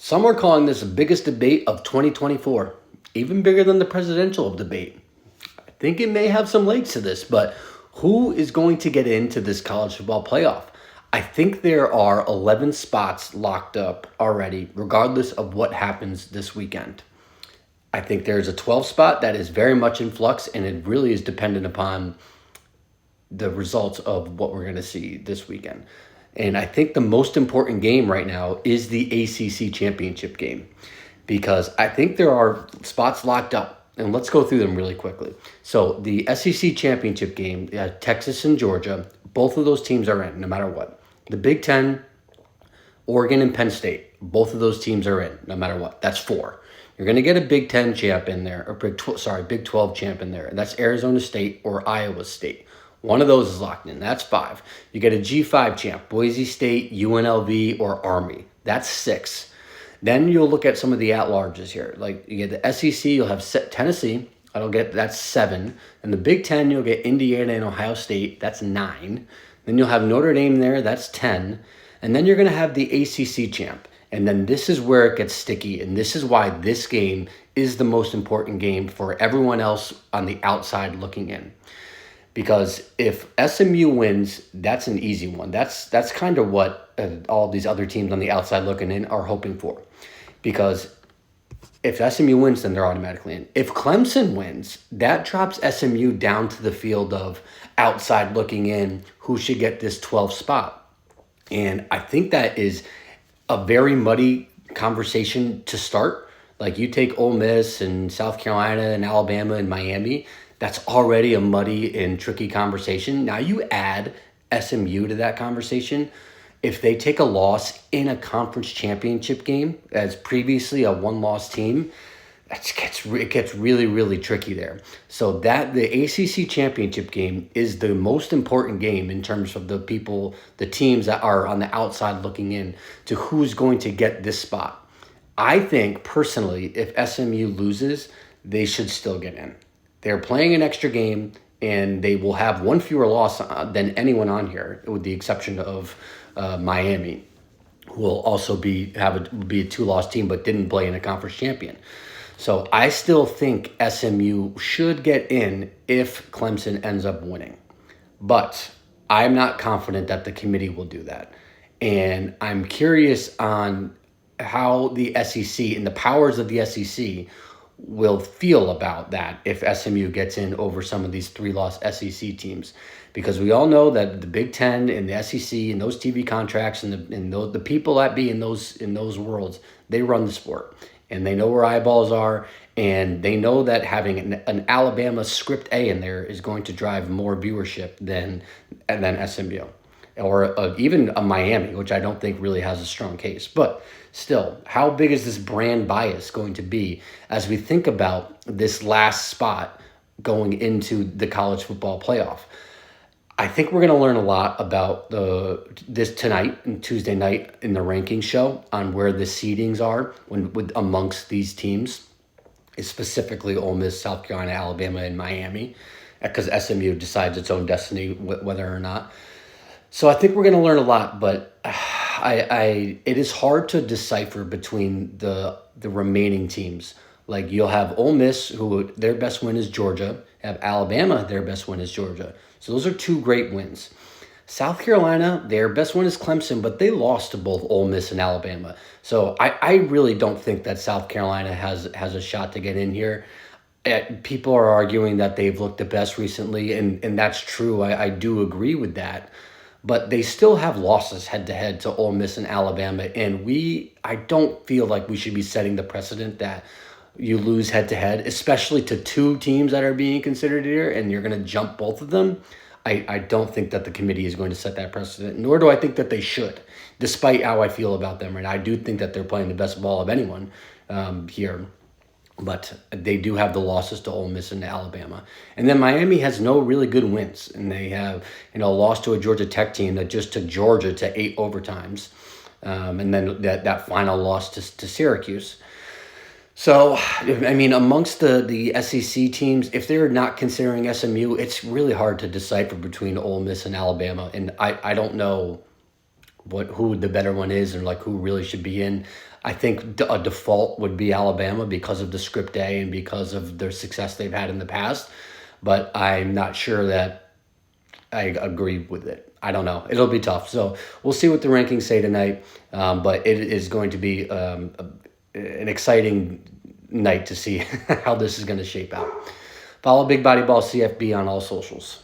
Some are calling this the biggest debate of 2024, even bigger than the presidential debate. I think it may have some legs to this, but who is going to get into this college football playoff? I think there are 11 spots locked up already, regardless of what happens this weekend. I think there's a 12 spot that is very much in flux, and it really is dependent upon the results of what we're going to see this weekend. And I think the most important game right now is the ACC Championship game, because I think there are spots locked up. And let's go through them really quickly. So the SEC Championship game, Texas and Georgia, both of those teams are in no matter what. The Big Ten, Oregon and Penn State, both of those teams are in no matter what. That's 4. You're going to get a Big Ten champ in there, or Big 12 champ in there. And that's Arizona State or Iowa State. One of those is locked in. That's 5. You get a G5 champ, Boise State, UNLV, or Army. That's 6. Then you'll look at some of the at-larges here. Like you get the SEC, you'll have Tennessee. That's 7. And the Big Ten, you'll get Indiana and Ohio State. That's 9. Then you'll have Notre Dame there. That's 10. And then you're going to have the ACC champ. And then this is where it gets sticky. And this is why this game is the most important game for everyone else on the outside looking in. Because if SMU wins, that's an easy one. That's kind of what all these other teams on the outside looking in are hoping for. Because if SMU wins, then they're automatically in. If Clemson wins, that drops SMU down to the field of outside looking in who should get this 12th spot. And I think that is a very muddy conversation to start. Like you take Ole Miss and South Carolina and Alabama and Miami, that's already a muddy and tricky conversation. Now you add SMU to that conversation. If they take a loss in a conference championship game, as previously a one-loss team, it gets really, really tricky there. So that the ACC championship game is the most important game in terms of the teams that are on the outside looking in to who's going to get this spot. I think personally, if SMU loses, they should still get in. They're playing an extra game, and they will have one fewer loss than anyone on here, with the exception of Miami, who will also be a 2-loss team but didn't play in a conference champion. So I still think SMU should get in if Clemson ends up winning. But I'm not confident that the committee will do that. And I'm curious on how the SEC and the powers of the SEC will feel about that if SMU gets in over some of these 3-loss SEC teams. Because we all know that the Big Ten and the SEC and those TV contracts and the people that be in those worlds, they run the sport. And they know where eyeballs are, and they know that having an Alabama script A in there is going to drive more viewership than SMU. Or even a Miami, which I don't think really has a strong case. But still, how big is this brand bias going to be as we think about this last spot going into the college football playoff? I think we're going to learn a lot about this tonight and Tuesday night in the ranking show on where the seedings are amongst these teams, specifically Ole Miss, South Carolina, Alabama, and Miami, because SMU decides its own destiny whether or not. So I think we're going to learn a lot, but it is hard to decipher between the remaining teams. Like you'll have Ole Miss, who their best win is Georgia, have Alabama, their best win is Georgia. So those are 2 great wins. South Carolina, their best win is Clemson, but they lost to both Ole Miss and Alabama. So I really don't think that South Carolina has a shot to get in here. People are arguing that they've looked the best recently, and that's true. I do agree with that. But they still have losses head-to-head to Ole Miss and Alabama, and I don't feel like we should be setting the precedent that you lose head-to-head, especially to 2 teams that are being considered here, and you're going to jump both of them. I don't think that the committee is going to set that precedent, nor do I think that they should, despite how I feel about them. Right? I do think that they're playing the best ball of anyone here. But they do have the losses to Ole Miss and Alabama. And then Miami has no really good wins. And they have, a loss to a Georgia Tech team that just took Georgia to 8 overtimes. And then that final loss to Syracuse. So, I mean, amongst the SEC teams, if they're not considering SMU, it's really hard to decipher between Ole Miss and Alabama. And I don't know who the better one is, or like who really should be in. I think a default would be Alabama because of the script A and because of their success they've had in the past. But I'm not sure that I agree with it. I don't know. It'll be tough. So we'll see what the rankings say tonight. But it is going to be an exciting night to see how this is going to shape out. Follow Big Body Ball CFB on all socials.